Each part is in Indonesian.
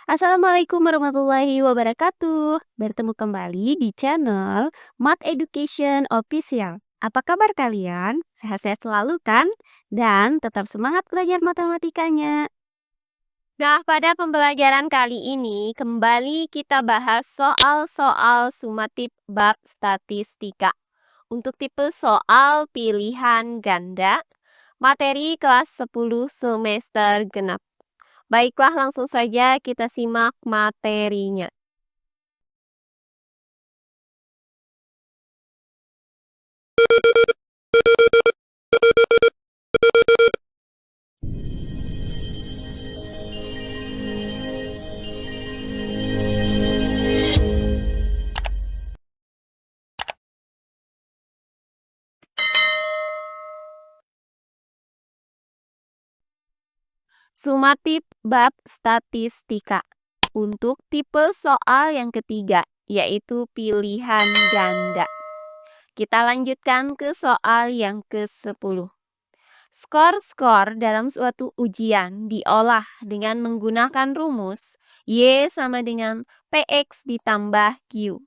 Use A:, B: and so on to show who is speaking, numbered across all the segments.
A: Assalamualaikum warahmatullahi wabarakatuh. Bertemu kembali di channel Math Education Official. Apa kabar kalian? Sehat-sehat selalu kan? Dan tetap semangat belajar matematikanya.
B: Nah, pada pembelajaran kali ini kembali kita bahas soal-soal sumatif bab statistika. Untuk tipe soal pilihan ganda, materi kelas 10 semester genap. Baiklah, langsung saja kita simak materinya. Sumatif bab statistika. Untuk tipe soal yang ketiga, yaitu pilihan ganda. Kita lanjutkan ke soal yang ke-10. Skor-skor dalam suatu ujian diolah dengan menggunakan rumus Y sama dengan PX ditambah Q.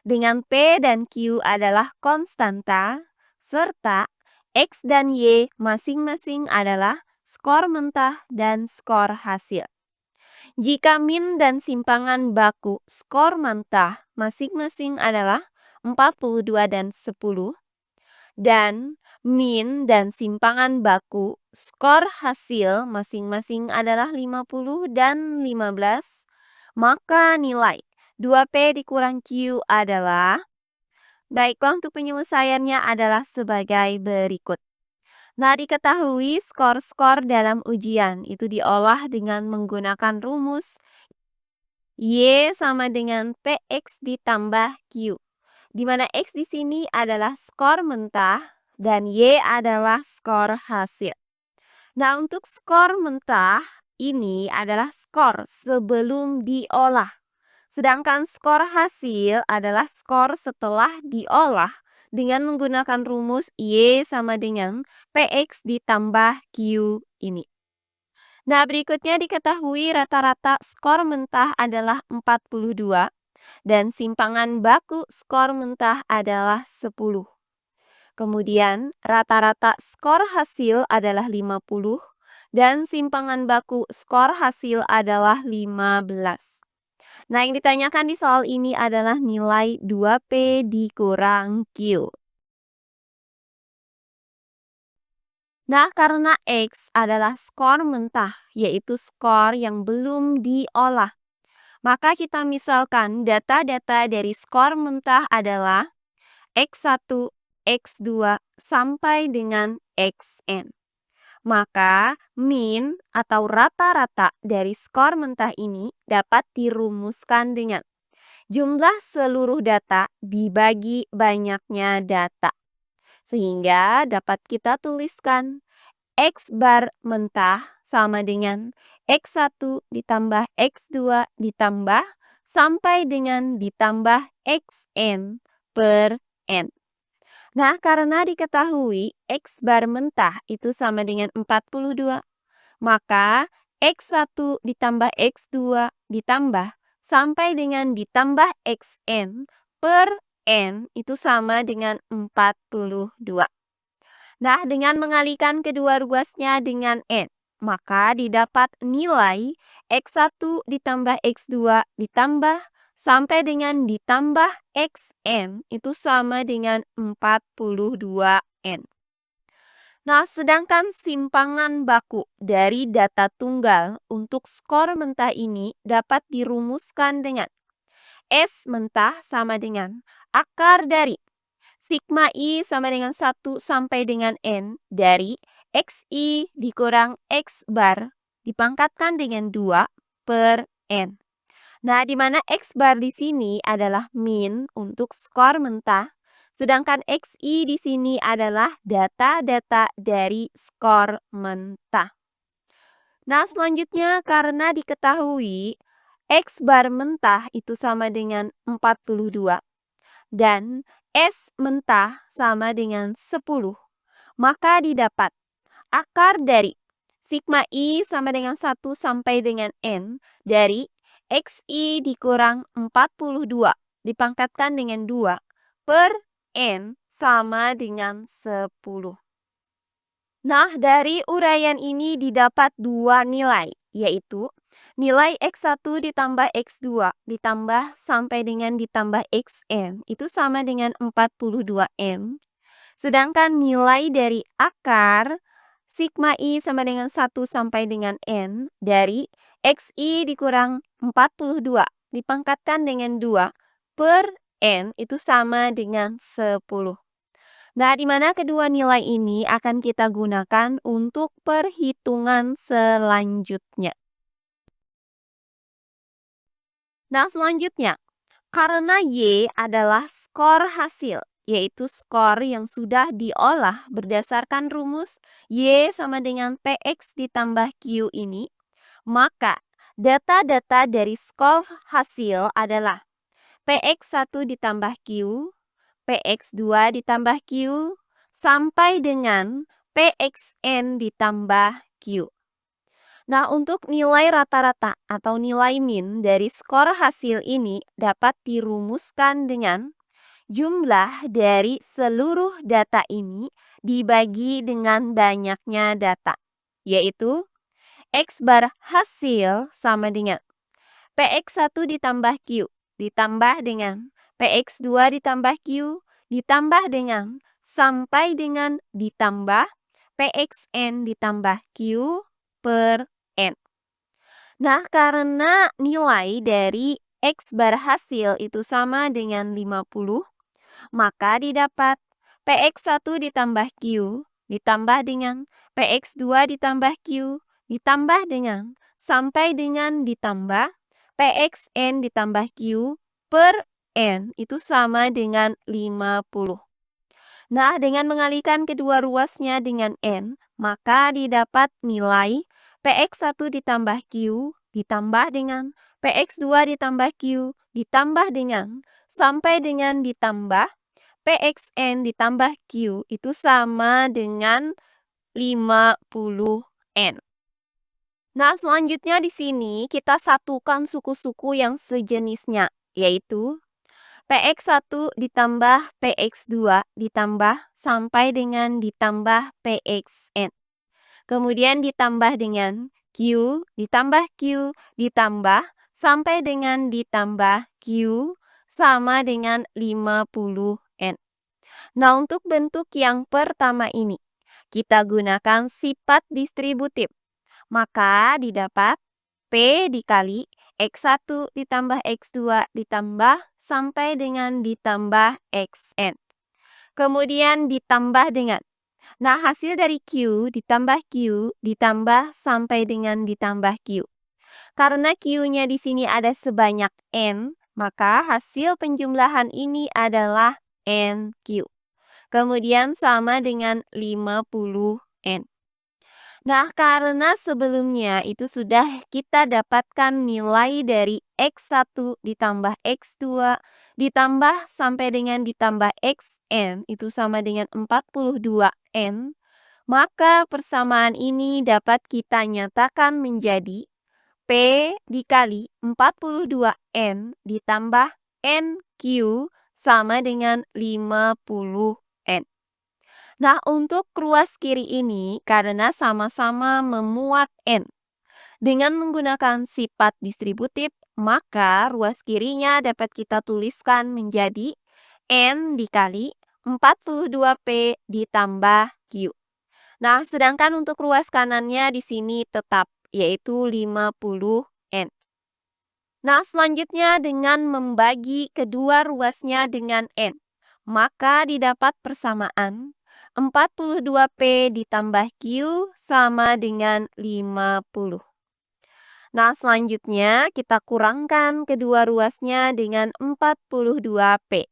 B: Dengan P dan Q adalah konstanta, serta X dan Y masing-masing adalah skor mentah dan skor hasil. Jika min dan simpangan baku skor mentah masing-masing adalah 42 dan 10, dan min dan simpangan baku skor hasil masing-masing adalah 50 dan 15, maka nilai 2P dikurang Q adalah, baiklah untuk penyelesaiannya adalah sebagai berikut. Nah, diketahui skor-skor dalam ujian itu diolah dengan menggunakan rumus Y sama dengan PX ditambah Q, di mana X di sini adalah skor mentah dan Y adalah skor hasil. Nah, untuk skor mentah ini adalah skor sebelum diolah. Sedangkan skor hasil adalah skor setelah diolah dengan menggunakan rumus Y sama dengan PX ditambah Q ini. Nah, berikutnya diketahui rata-rata skor mentah adalah 42 dan simpangan baku skor mentah adalah 10. Kemudian rata-rata skor hasil adalah 50 dan simpangan baku skor hasil adalah 15. Nah, yang ditanyakan di soal ini adalah nilai 2P dikurang Q. Nah, karena X adalah skor mentah, yaitu skor yang belum diolah, maka kita misalkan data-data dari skor mentah adalah X1, X2, sampai dengan Xn. Maka min atau rata-rata dari skor mentah ini dapat dirumuskan dengan jumlah seluruh data dibagi banyaknya data. Sehingga dapat kita tuliskan X bar mentah sama dengan X1 ditambah X2 ditambah sampai dengan ditambah Xn per N. Nah, karena diketahui X bar mentah itu sama dengan 42, maka X1 ditambah X2 ditambah sampai dengan ditambah Xn per N itu sama dengan 42. Nah, dengan mengalikan kedua ruasnya dengan N, maka didapat nilai X1 ditambah X2 ditambah sampai dengan ditambah Xn itu sama dengan 42N. Nah, sedangkan simpangan baku dari data tunggal untuk skor mentah ini dapat dirumuskan dengan S mentah sama dengan akar dari sigma I sama dengan 1 sampai dengan N dari XI dikurang X bar dipangkatkan dengan 2 per N. Nah, di mana X bar di sini adalah min untuk skor mentah, sedangkan XI di sini adalah data-data dari skor mentah. Nah, selanjutnya karena diketahui X bar mentah itu sama dengan 42 dan S mentah sama dengan 10, maka didapat akar dari sigma I sama dengan 1 sampai dengan N dari XI dikurang 42 dipangkatkan dengan 2 per N sama dengan 10. Nah, dari uraian ini didapat dua nilai, yaitu nilai X1 ditambah X2 ditambah sampai dengan ditambah Xn itu sama dengan 42N. Sedangkan nilai dari akar sigma I sama dengan 1 sampai dengan N dari XI dikurang 42 dipangkatkan dengan 2 per N itu sama dengan 10. Nah, di mana kedua nilai ini akan kita gunakan untuk perhitungan selanjutnya. Nah, selanjutnya, karena Y adalah skor hasil, yaitu skor yang sudah diolah berdasarkan rumus Y sama dengan PX ditambah Q ini, maka data-data dari skor hasil adalah PX1 ditambah Q, PX2 ditambah Q, sampai dengan PXN ditambah Q. Nah, untuk nilai rata-rata atau nilai min dari skor hasil ini dapat dirumuskan dengan jumlah dari seluruh data ini dibagi dengan banyaknya data, yaitu X bar hasil sama dengan PX1 ditambah Q ditambah dengan PX2 ditambah Q ditambah dengan sampai dengan ditambah PXN ditambah Q per N. Nah, karena nilai dari X bar hasil itu sama dengan 50, maka didapat PX1 ditambah Q ditambah dengan PX2 ditambah Q ditambah dengan sampai dengan ditambah PXN ditambah Q per N itu sama dengan 50. Nah, dengan mengalihkan kedua ruasnya dengan N, maka didapat nilai PX1 ditambah Q ditambah dengan PX2 ditambah Q ditambah dengan sampai dengan ditambah PXN ditambah Q itu sama dengan 50N. Nah, selanjutnya di sini kita satukan suku-suku yang sejenisnya, yaitu PX1 ditambah PX2 ditambah sampai dengan ditambah PXN. Kemudian ditambah dengan Q ditambah Q ditambah sampai dengan ditambah Q sama dengan 50N. Nah, untuk bentuk yang pertama ini, kita gunakan sifat distributif. Maka didapat P dikali X1 ditambah X2 ditambah sampai dengan ditambah Xn. Kemudian ditambah dengan, nah hasil dari Q ditambah Q ditambah sampai dengan ditambah Q. Karena Q-nya di sini ada sebanyak N, maka hasil penjumlahan ini adalah NQ. Kemudian sama dengan 50N. Nah, karena sebelumnya itu sudah kita dapatkan nilai dari X1 ditambah X2 ditambah sampai dengan ditambah Xn itu sama dengan 42N, maka persamaan ini dapat kita nyatakan menjadi P dikali 42N ditambah NQ sama dengan 50N. Nah, untuk ruas kiri ini karena sama-sama memuat N. Dengan menggunakan sifat distributif, maka ruas kirinya dapat kita tuliskan menjadi N dikali 42P ditambah Q. Nah, sedangkan untuk ruas kanannya di sini tetap, yaitu 50N. Nah, selanjutnya dengan membagi kedua ruasnya dengan N, maka didapat persamaan 42P ditambah Q sama dengan 50. Nah, selanjutnya kita kurangkan kedua ruasnya dengan 42P.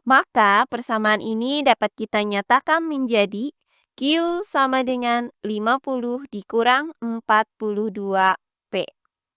B: Maka persamaan ini dapat kita nyatakan menjadi Q sama dengan 50 dikurang 42P.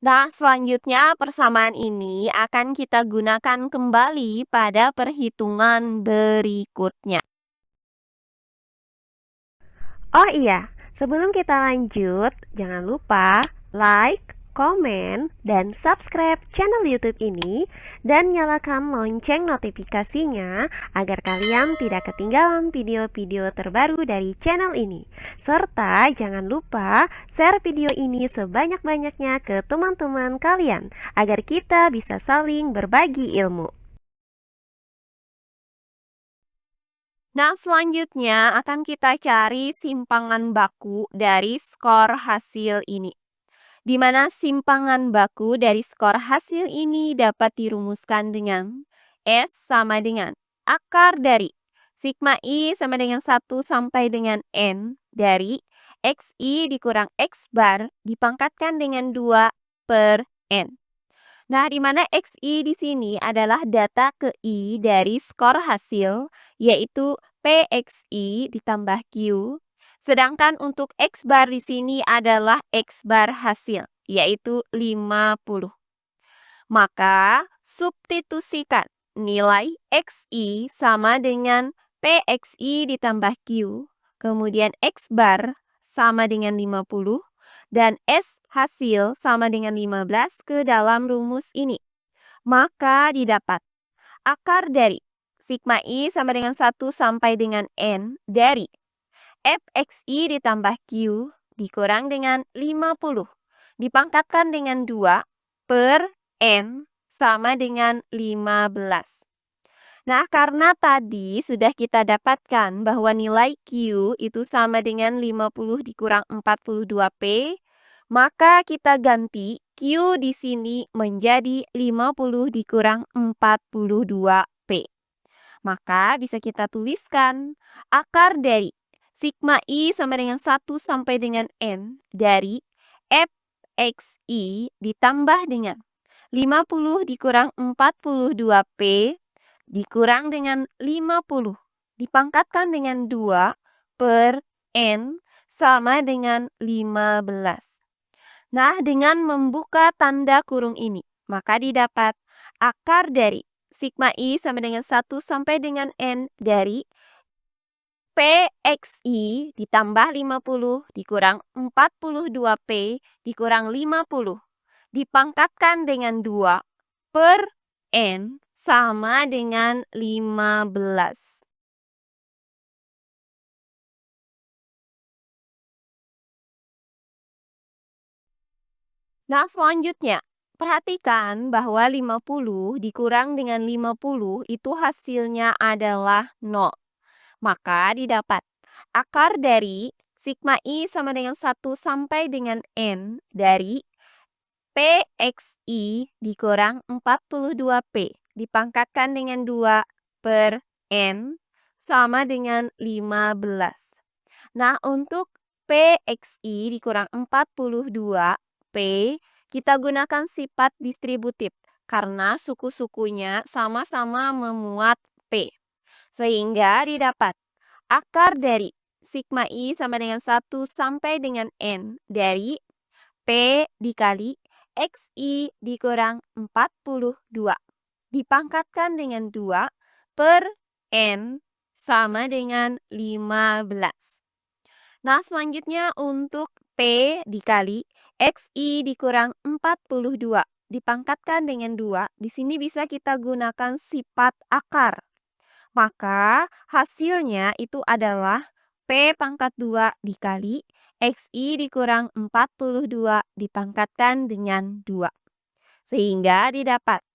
B: Nah, selanjutnya persamaan ini akan kita gunakan kembali pada perhitungan berikutnya. Oh iya, sebelum kita lanjut, jangan lupa like,
A: komen, dan subscribe channel YouTube ini dan nyalakan lonceng notifikasinya agar kalian tidak ketinggalan video-video terbaru dari channel ini. Serta jangan lupa share video ini sebanyak-banyaknya ke teman-teman kalian agar kita bisa saling berbagi ilmu.
B: Nah, selanjutnya akan kita cari simpangan baku dari skor hasil ini. Di mana simpangan baku dari skor hasil ini dapat dirumuskan dengan S sama dengan akar dari sigma I sama dengan 1 sampai dengan N dari XI dikurang X bar dipangkatkan dengan 2 per N. Nah, di mana XI di sini adalah data ke I dari skor hasil, yaitu PXI ditambah Q. Sedangkan untuk X bar di sini adalah X bar hasil, yaitu 50. Maka, substitusikan nilai XI sama dengan PXI ditambah Q, kemudian X bar sama dengan 50, dan S hasil sama dengan 15 ke dalam rumus ini. Maka didapat akar dari sigma I sama dengan 1 sampai dengan N dari FXI ditambah Q dikurang dengan 50 dipangkatkan dengan 2 per N sama dengan 15. Nah, karena tadi sudah kita dapatkan bahwa nilai Q itu sama dengan 50 dikurang 42P, maka kita ganti Q di sini menjadi 50 dikurang 42P. Maka bisa kita tuliskan akar dari sigma I sama dengan 1 sampai dengan N dari FXI ditambah dengan 50 dikurang 42P dikurang dengan 50 dipangkatkan dengan 2 per N sama dengan 15. Nah, dengan membuka tanda kurung ini, maka didapat akar dari sigma I sama dengan 1 sampai dengan N dari PXI ditambah 50 dikurang 42P dikurang 50 dipangkatkan dengan 2 per N sama dengan 15. Nah, selanjutnya, perhatikan bahwa 50 dikurang dengan 50 itu hasilnya adalah 0. Maka didapat akar dari sigma I sama dengan 1 sampai dengan N dari PXI dikurang 42P dipangkatkan dengan 2 per N sama dengan 15. Nah, untuk PXI dikurang 42P, kita gunakan sifat distributif karena suku-sukunya sama-sama memuat P. Sehingga didapat akar dari sigma I sama dengan 1 sampai dengan N dari P dikali XI dikurang 42 dipangkatkan dengan 2 per N sama dengan 15. Nah, selanjutnya untuk P dikali XI dikurang 42 dipangkatkan dengan 2, di sini bisa kita gunakan sifat akar. Maka hasilnya itu adalah P pangkat 2 dikali XI dikurang 42 dipangkatkan dengan 2. Sehingga didapat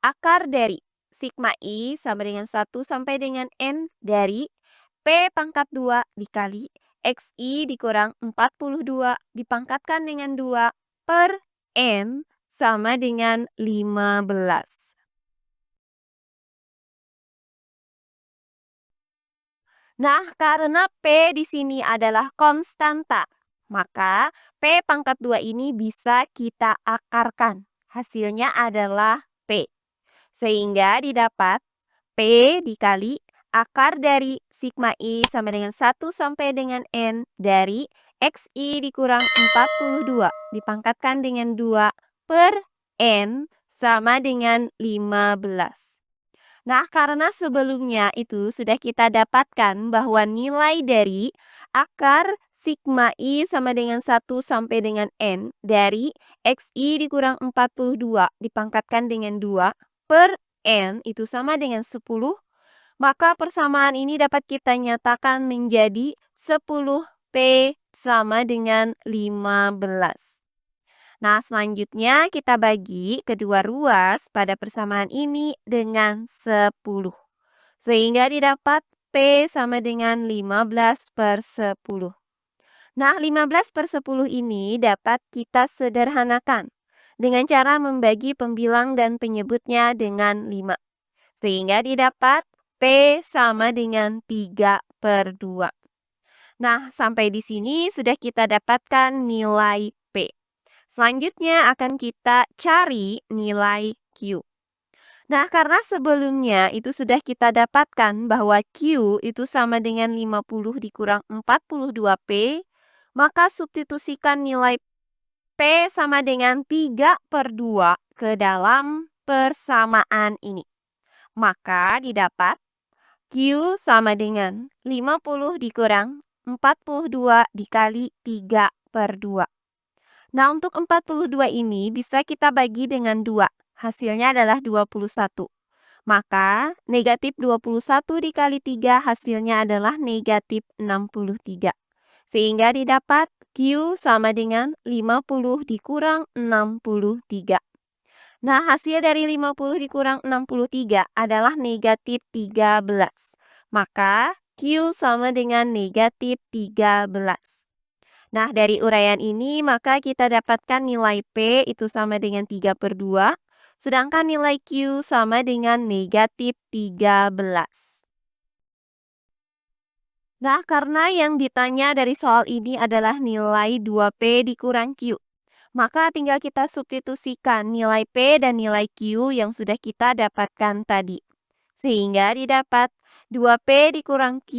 B: akar dari sigma I sama dengan 1 sampai dengan N dari P pangkat 2 dikali XI dikurang 42 dipangkatkan dengan 2 per N sama dengan 15. Nah, karena P di sini adalah konstanta, maka P pangkat 2 ini bisa kita akarkan. Hasilnya adalah P. Sehingga didapat P dikali akar dari sigma I sama dengan 1 sampai dengan N dari XI dikurang 42 dipangkatkan dengan 2 per N sama dengan 15. Nah, karena sebelumnya itu sudah kita dapatkan bahwa nilai dari Akar sigma I sama dengan 1 sampai dengan N dari XI dikurang 42 dipangkatkan dengan 2 per N itu sama dengan 10, maka persamaan ini dapat kita nyatakan menjadi 10P sama dengan 15. Nah, selanjutnya kita bagi kedua ruas pada persamaan ini dengan 10. Sehingga didapat P sama dengan 15 per 10. Nah, 15 per 10 ini dapat kita sederhanakan dengan cara membagi pembilang dan penyebutnya dengan 5. Sehingga didapat P sama dengan 3 per 2. Nah, sampai di sini sudah kita dapatkan nilai P. Selanjutnya akan kita cari nilai Q. Nah, karena sebelumnya itu sudah kita dapatkan bahwa Q itu sama dengan 50 dikurang 42P, maka substitusikan nilai P sama dengan 3 per 2 ke dalam persamaan ini. Maka didapat Q sama dengan 50 dikurang 42 dikali 3 per 2. Nah, untuk 42 ini bisa kita bagi dengan 2. Hasilnya adalah 21. Maka negatif 21 dikali 3 hasilnya adalah negatif 63. Sehingga didapat Q sama dengan 50 dikurang 63. Nah, hasil dari 50 dikurang 63 adalah negatif 13. Maka Q sama dengan negatif 13. Nah, dari uraian ini maka kita dapatkan nilai P itu sama dengan 3 per 2, sedangkan nilai Q sama dengan negatif 13. Nah, karena yang ditanya dari soal ini adalah nilai 2P dikurang Q, maka tinggal kita substitusikan nilai P dan nilai Q yang sudah kita dapatkan tadi. Sehingga didapat 2P dikurang Q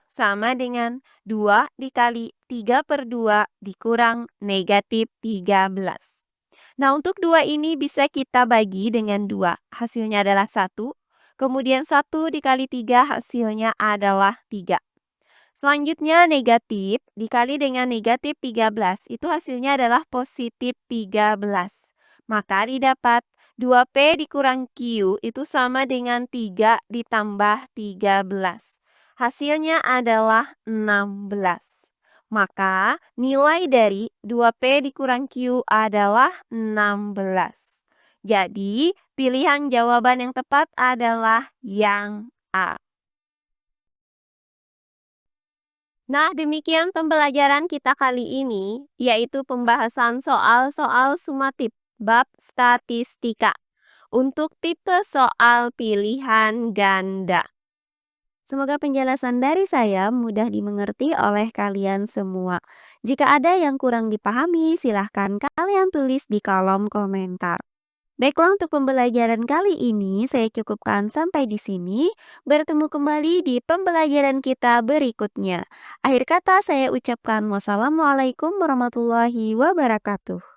B: sama dengan 2 dikali 3 per 2 dikurang negatif 13. Nah, untuk 2 ini bisa kita bagi dengan 2. Hasilnya adalah 1. Kemudian 1 dikali 3 hasilnya adalah 3. Selanjutnya negatif dikali dengan negatif 13 itu hasilnya adalah positif 13. Maka didapat 2P dikurang Q itu sama dengan 3 ditambah 13. Hasilnya adalah 16. Maka nilai dari 2P dikurang Q adalah 16. Jadi pilihan jawaban yang tepat adalah yang A. Nah, demikian pembelajaran kita kali ini, yaitu pembahasan soal-soal sumatif bab statistika untuk tipe soal pilihan ganda.
A: Semoga penjelasan dari saya mudah dimengerti oleh kalian semua. Jika ada yang kurang dipahami, silahkan kalian tulis di kolom komentar. Baiklah, untuk pembelajaran kali ini saya cukupkan sampai di sini. Bertemu kembali di pembelajaran kita berikutnya. Akhir kata saya ucapkan wassalamualaikum warahmatullahi wabarakatuh.